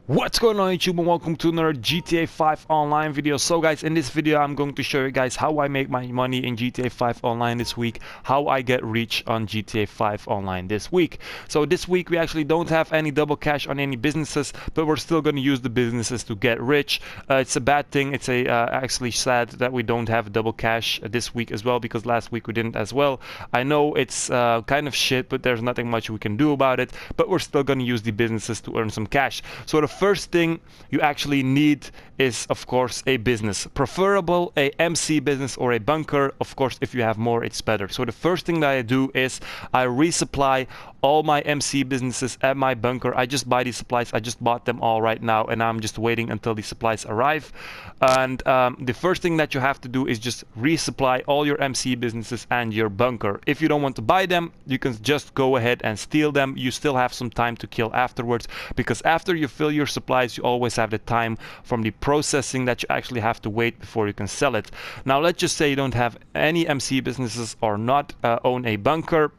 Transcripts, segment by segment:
What's going on YouTube, and welcome to another GTA 5 online video. So guys, in this video I'm going to show you guys how I make my money in GTA 5 online this week, how I get rich on GTA 5 online this week. So this week we actually don't have any double cash on any businesses, but we're still going to use the businesses to get rich. It's a bad thing. It's actually sad that we don't have double cash this week as well, because last week we didn't as well. I know it's kind of shit, but there's nothing much we can do about it, but we're still going to use the businesses to earn some cash. So the first thing you actually need is, of course, a business, preferable a MC business or a bunker. Of course, if you have more, it's better. So the first thing that I do is I resupply all my MC businesses at my bunker. I just buy these supplies. I just bought them all right now, and I'm just waiting until the supplies arrive. And the first thing that you have to do is just resupply all your MC businesses and your bunker. If you don't want to buy them, you can just go ahead and steal them. You still have some time to kill afterwards, because after you fill your supplies, you always have the time from the processing that you actually have to wait before you can sell it. Now let's just say you don't have any MC businesses or not own a bunker.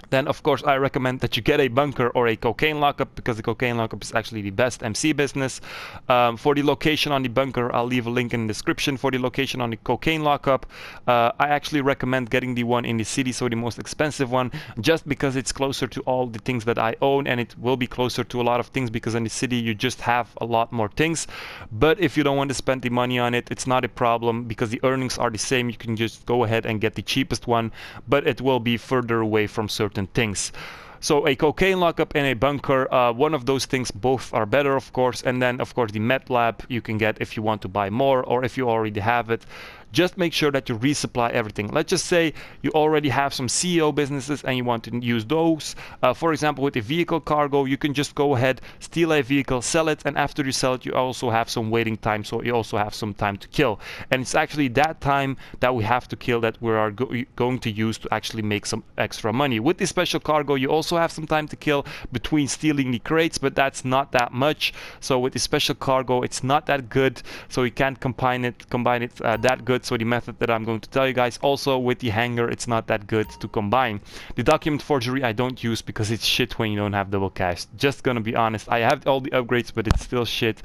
Then of course I recommend that you get a bunker or a cocaine lockup, because the cocaine lockup is actually the best MC business. For the location on the bunker, I'll leave a link in the description. For the location on the cocaine lockup, I actually recommend getting the one in the city, so the most expensive one, just because it's closer to all the things that I own, and it will be closer to a lot of things, because in the city you just have a lot more things. But if you don't want to spend the money on it, it's not a problem, because the earnings are the same. You can just go ahead and get the cheapest one, but it will be further away from certain things. So a cocaine lockup and a bunker, one of those things, both are better, of course. And then of course the med lab you can get if you want to buy more, or if you already have it. Just make sure that you resupply everything. Let's just say you already have some CEO businesses and you want to use those. For example, with a vehicle cargo, you can just go ahead, steal a vehicle, sell it, and after you sell it, you also have some waiting time, so you also have some time to kill. And it's actually that time that we have to kill that we are going to use to actually make some extra money. With the special cargo, you also have some time to kill between stealing the crates, but that's not that much. So with the special cargo, it's not that good, so you can't combine it that good. So the method that I'm going to tell you guys. Also with the hanger, it's not that good to combine. The document forgery I don't use, because it's shit when you don't have double cash. Just gonna be honest, I have all the upgrades, but it's still shit.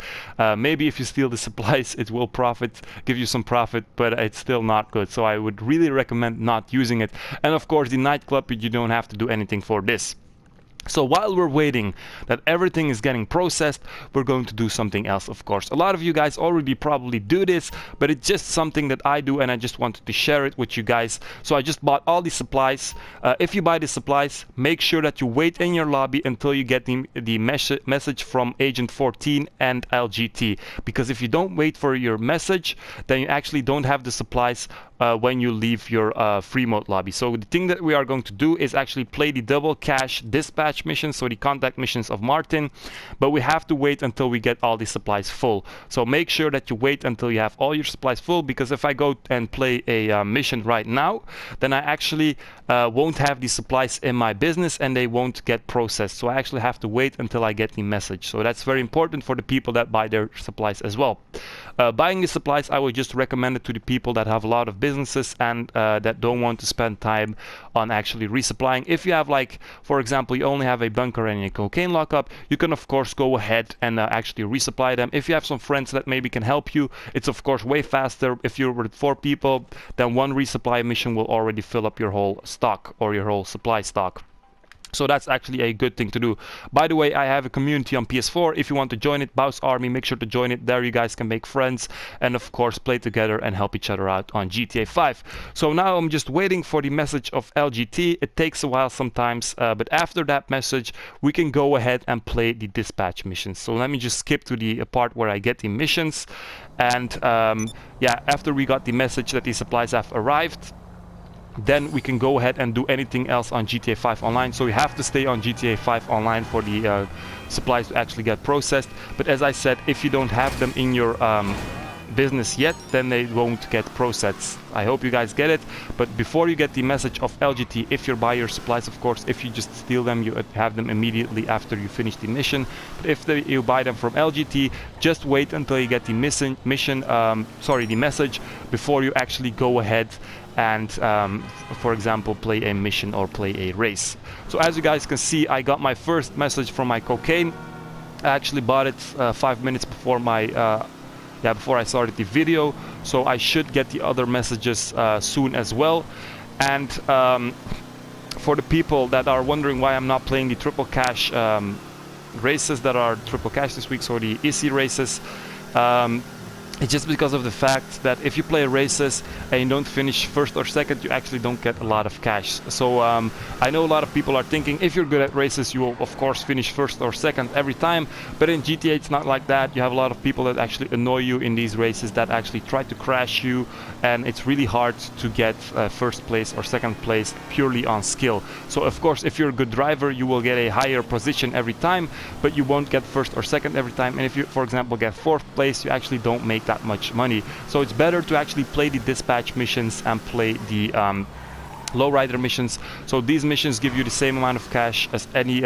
Maybe if you steal the supplies, it will give you some profit, but it's still not good. So I would really recommend not using it. And of course the nightclub, you don't have to do anything for this. So while we're waiting that everything is getting processed, we're going to do something else, of course. A lot of you guys already probably do this, but it's just something that I do, and I just wanted to share it with you guys. So I just bought all the supplies. If you buy the supplies, make sure that you wait in your lobby until you get the message from Agent 14 and LGT. Because if you don't wait for your message, then you actually don't have the supplies when you leave your free mode lobby. So the thing that we are going to do is actually play the double cash dispatch missions, so the contact missions of Martin, but we have to wait until we get all the supplies full. So make sure that you wait until you have all your supplies full, because if I go and play a mission right now, then I actually won't have the supplies in my business and they won't get processed. So I actually have to wait until I get the message. So that's very important for the people that buy their supplies as well. Buying the supplies, I would just recommend it to the people that have a lot of businesses and that don't want to spend time on actually resupplying. If you have, like, for example, you only have a bunker and a cocaine lockup, you can of course go ahead and actually resupply them. If you have some friends that maybe can help you, it's of course way faster. If you're with 4 people, then one resupply mission will already fill up your whole stock or your whole supply stock. So that's actually a good thing to do. By the way, I have a community on PS4. If you want to join it, Baws Army, make sure to join it. There you guys can make friends and of course play together and help each other out on GTA 5. So now I'm just waiting for the message of LGT. It takes a while sometimes, but after that message, we can go ahead and play the dispatch missions. So let me just skip to the part where I get the missions. And yeah, after we got the message that the supplies have arrived, then we can go ahead and do anything else on GTA 5 Online. So you have to stay on GTA 5 Online for the supplies to actually get processed. But as I said, if you don't have them in your business yet, then they won't get processed. I hope you guys get it. But before you get the message of LGT, if you buy your supplies, of course, if you just steal them, you have them immediately after you finish the mission. But if you buy them from LGT, just wait until you get the the message before you actually go ahead and for example play a mission or play a race. So as you guys can see, I got my first message from my cocaine I actually bought it 5 minutes before my before I started the video, so I should get the other messages soon as well. And for the people that are wondering why I'm not playing the triple cash races that are triple cash this week, so the easy races, it's just because of the fact that if you play races and you don't finish first or second, you actually don't get a lot of cash. So I know a lot of people are thinking if you're good at races, you will of course finish first or second every time. But in GTA, it's not like that. You have a lot of people that actually annoy you in these races, that actually try to crash you. And it's really hard to get first place or second place purely on skill. So of course, if you're a good driver, you will get a higher position every time, but you won't get first or second every time. And if you, for example, get fourth place, you actually don't make that much money. So it's better to actually play the dispatch missions and play the lowrider missions. So these missions give you the same amount of cash as any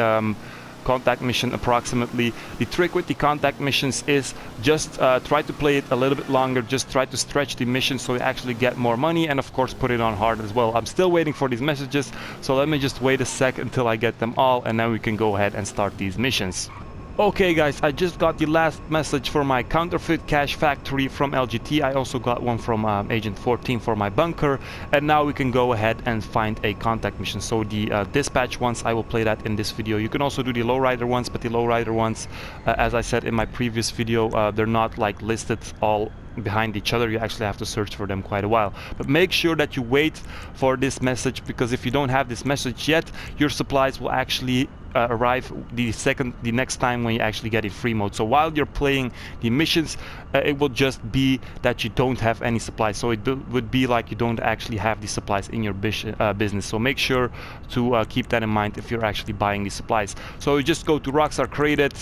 contact mission approximately. The trick with the contact missions is just try to play it a little bit longer, just try to stretch the mission so you actually get more money, and of course put it on hard as well. I'm still waiting for these messages, so let me just wait a sec until I get them all, and then we can go ahead and start these missions. Okay guys, I just got the last message for my counterfeit cash factory from LGT. I also got one from Agent 14 for my bunker, and now we can go ahead and find a contact mission. So the dispatch ones, I will play that in this video. You can also do the lowrider ones, but the lowrider ones, as I said in my previous video, they're not like listed all behind each other. You actually have to search for them quite a while. But make sure that you wait for this message, because if you don't have this message yet, your supplies will actually arrive the next time when you actually get in free mode. So while you're playing the missions, it will just be that you don't have any supplies. So it would be like you don't actually have the supplies in your business. So make sure to keep that in mind if you're actually buying these supplies. So you just go to Rockstar Created,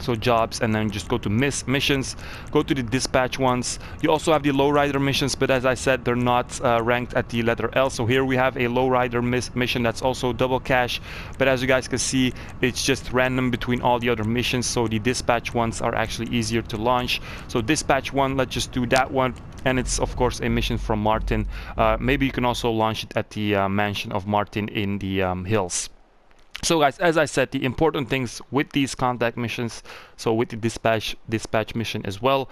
so jobs, and then just go to missions, go to the dispatch ones. You also have the lowrider missions, but as I said, they're not ranked at the letter L. So here we have a lowrider mission that's also double cash, but as you guys can see, it's just random between all the other missions. So the dispatch ones are actually easier to launch. So dispatch one, let's just do that one, and it's of course a mission from Martin. Maybe you can also launch it at the mansion of Martin in the hills. So guys, as I said, the important things with these contact missions, so with the dispatch mission as well,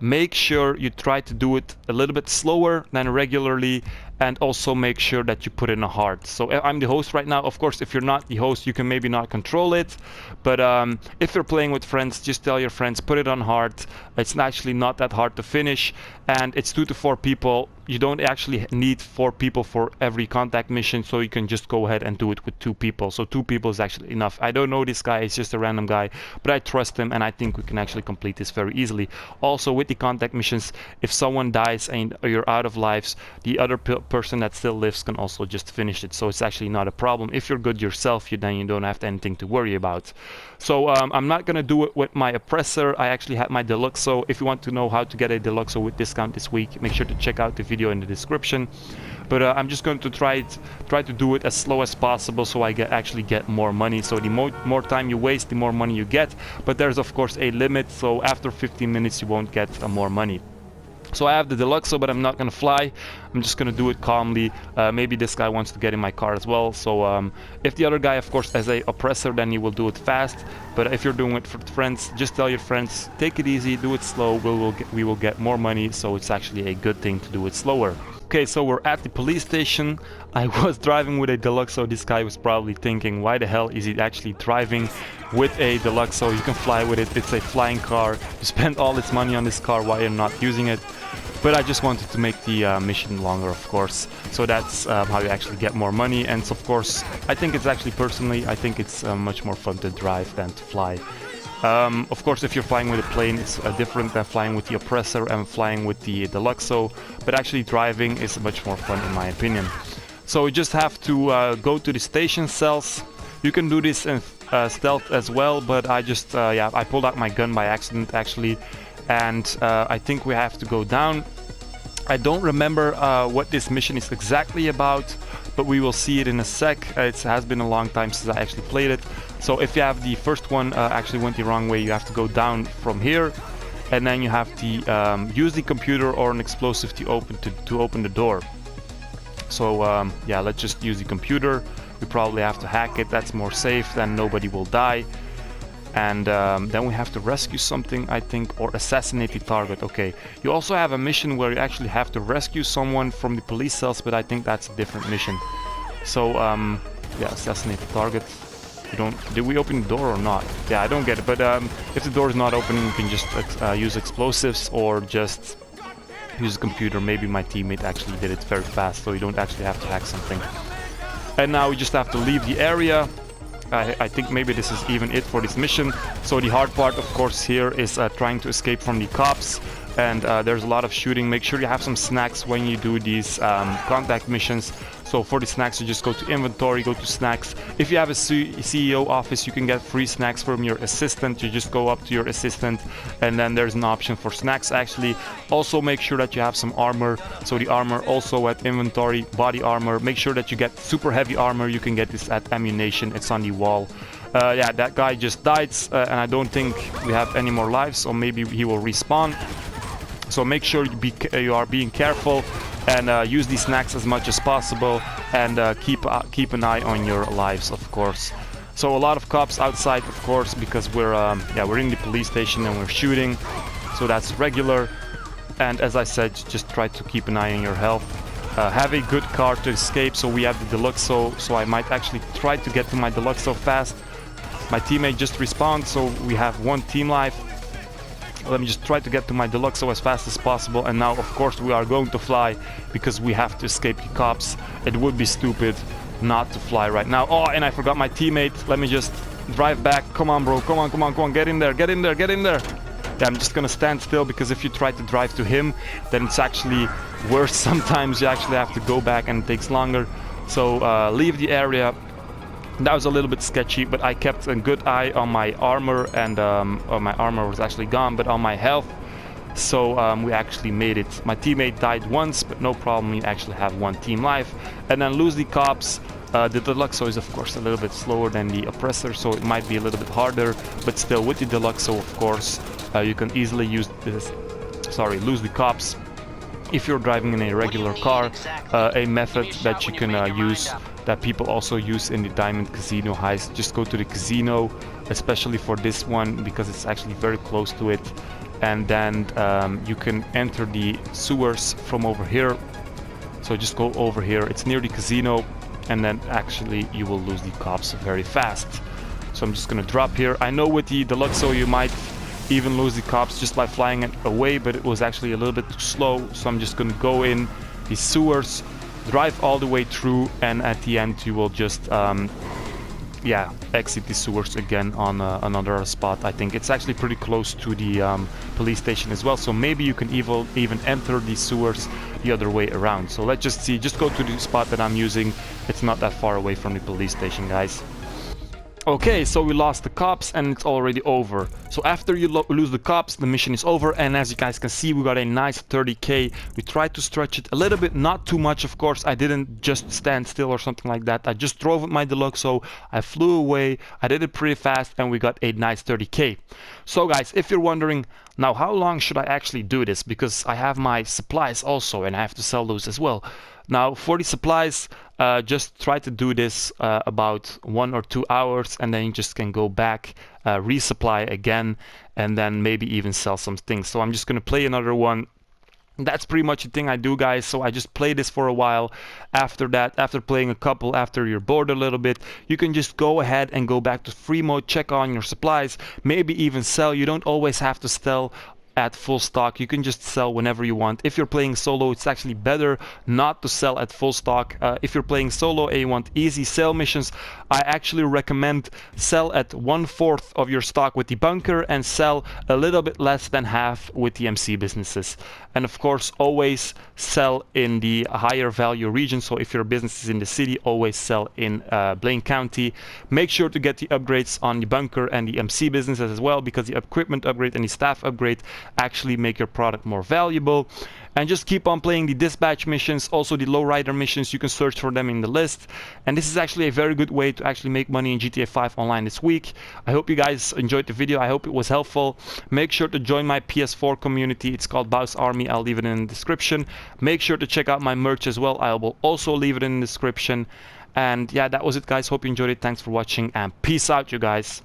make sure you try to do it a little bit slower than regularly, and also make sure that you put in a hard. So I'm the host right now. Of course, if you're not the host, you can maybe not control it, but if you're playing with friends, just tell your friends, put it on hard. It's actually not that hard to finish, and it's 2 to 4 people. You don't actually need 4 people for every contact mission, so you can just go ahead and do it with 2 people. So 2 people is actually enough. I don't know this guy, he's just a random guy, but I trust him, and I think we can actually complete this very easily. Also with the contact missions, if someone dies and you're out of lives, the other person that still lives can also just finish it. So it's actually not a problem. If you're good yourself, then you don't have anything to worry about. So I'm not gonna do it with my oppressor. I actually had my deluxe. So if you want to know how to get a deluxe with discount this week, make sure to check out the video in the description. But I'm just going to try to do it as slow as possible, so I actually get more money. So the more time you waste, the more money you get. But there's of course a limit. So after 15 minutes, you won't get more money. So I have the Deluxo, but I'm not gonna fly. I'm just gonna do it calmly. Maybe this guy wants to get in my car as well. So if the other guy, of course, as a oppressor, then he will do it fast. But if you're doing it for friends, just tell your friends, take it easy, do it slow. We will get more money. So it's actually a good thing to do it slower. Okay, so we're at the police station. I was driving with a Deluxo. This guy was probably thinking, why the hell is he actually driving with a Deluxo? You can fly with it. It's a flying car. You spend all this money on this car while you're not using it. But I just wanted to make the mission longer, of course. So that's how you actually get more money. And so, of course, I think it's actually, personally, I think it's much more fun to drive than to fly. Of course, if you're flying with a plane, it's different than flying with the oppressor and flying with the Deluxo. But actually driving is much more fun in my opinion. So you just have to go to the station cells. You can do this in stealth as well, but I just, I pulled out my gun by accident actually. And I think we have to go down. I don't remember what this mission is exactly about, but we will see it in a sec. It has been a long time since I actually played it. So if you have the first one actually went the wrong way, you have to go down from here, and then you have to use the computer or an explosive to open the door. So yeah, let's just use the computer. We probably have to hack it. That's more safe, then nobody will die. and then we have to rescue something, I think, or assassinate the target. Okay, you also have a mission where you actually have to rescue someone from the police cells, but I think that's a different mission. So yeah, assassinate the target. Did we open the door or not? Yeah, I don't get it, but if the door is not opening, you can just use explosives or just use a computer. Maybe my teammate actually did it very fast, so you don't actually have to hack something. And now we just have to leave the area. I think maybe this is even it for this mission. So the hard part, of course, here is trying to escape from the cops. And there's a lot of shooting. Make sure you have some snacks when you do these contact missions. So for the snacks, you just go to inventory, go to snacks. If you have a CEO office, you can get free snacks from your assistant. You just go up to your assistant, and then there's an option for snacks actually. Also make sure that you have some armor. So the armor also at inventory, body armor. Make sure that you get super heavy armor. You can get this at ammunition. It's on the wall. Yeah, that guy just died, and I don't think we have any more lives, so maybe he will respawn. So make sure you are being careful and use these snacks as much as possible, and keep an eye on your lives, of course. So a lot of cops outside, of course, because we're in the police station and we're shooting, so that's regular. And as I said, just try to keep an eye on your health. Have a good car to escape. So we have the Deluxo, so I might actually try to get to my Deluxo fast. My teammate just respawned, so we have one team life. Let me just try to get to my Deluxo as fast as possible. And now, of course, we are going to fly because we have to escape the cops. It would be stupid not to fly right now. Oh, and I forgot my teammate. Let me just drive back. Come on, bro. Come on, come on, come on. Get in there. Get in there. Get in there. Yeah, I'm just gonna stand still, because if you try to drive to him, then it's actually worse. Sometimes you actually have to go back and it takes longer. So leave the area. That was a little bit sketchy, but I kept a good eye on my armor, and my armor was actually gone, but on my health. So we actually made it. My teammate died once, but no problem, we actually have one team life. And then lose the cops. The Deluxo is of course a little bit slower than the Oppressor, so it might be a little bit harder, but still with the Deluxo, of course, you can easily use this. Lose the cops. If you're driving in a regular car, a method that you can use, that people also use in the Diamond Casino heist, just go to the casino, especially for this one, because it's actually very close to it. And then you can enter the sewers from over here. So just go over here, it's near the casino, and then actually you will lose the cops very fast. So I'm just gonna drop here. I know with the Deluxo you might even lose the cops just by flying it away, but it was actually a little bit too slow. So I'm just gonna go in the sewers, drive all the way through, and at the end you will just yeah, exit the sewers again on another spot. I think it's actually pretty close to the police station as well, so maybe you can even enter the sewers the other way around. So let's just see, just go to the spot that I'm using. It's not that far away from the police station, guys. Okay, so we lost the cops and it's already over. So after you lose the cops, the mission is over, and as you guys can see, we got a nice 30k. We tried to stretch it a little bit, not too much, of course. I didn't just stand still or something like that. I just drove with my Deluxo, I flew away, I did it pretty fast, and we got a nice 30k. So guys, if you're wondering, now how long should I actually do this? Because I have my supplies also, and I have to sell those as well. Now for the supplies, just try to do this about 1 or 2 hours, and then you just can go back, resupply again, and then maybe even sell some things. So I'm just gonna play another one. That's pretty much the thing I do, guys. So I just play this for a while. After that, after playing a couple, after you're bored a little bit, you can just go ahead and go back to free mode, check on your supplies, maybe even sell. You don't always have to sell at full stock. You can just sell whenever you want. If you're playing solo, it's actually better not to sell at full stock. If you're playing solo and you want easy sale missions, I actually recommend sell at 1/4 of your stock with the bunker and sell a little bit less than half with the MC businesses. And of course, always sell in the higher value region. So if your business is in the city, always sell in Blaine County. Make sure to get the upgrades on the bunker and the MC businesses as well, because the equipment upgrade and the staff upgrade actually make your product more valuable. And just keep on playing the dispatch missions, also the lowrider missions. You can search for them in the list. And this is actually a very good way to actually make money in GTA 5 online this week. I hope you guys enjoyed the video. I hope it was helpful. Make sure to join my PS4 community. It's called Baws Army. I'll leave it in the description. Make sure to check out my merch as well. I will also leave it in the description. And yeah, that was it, guys. Hope you enjoyed it. Thanks for watching, and peace out, you guys.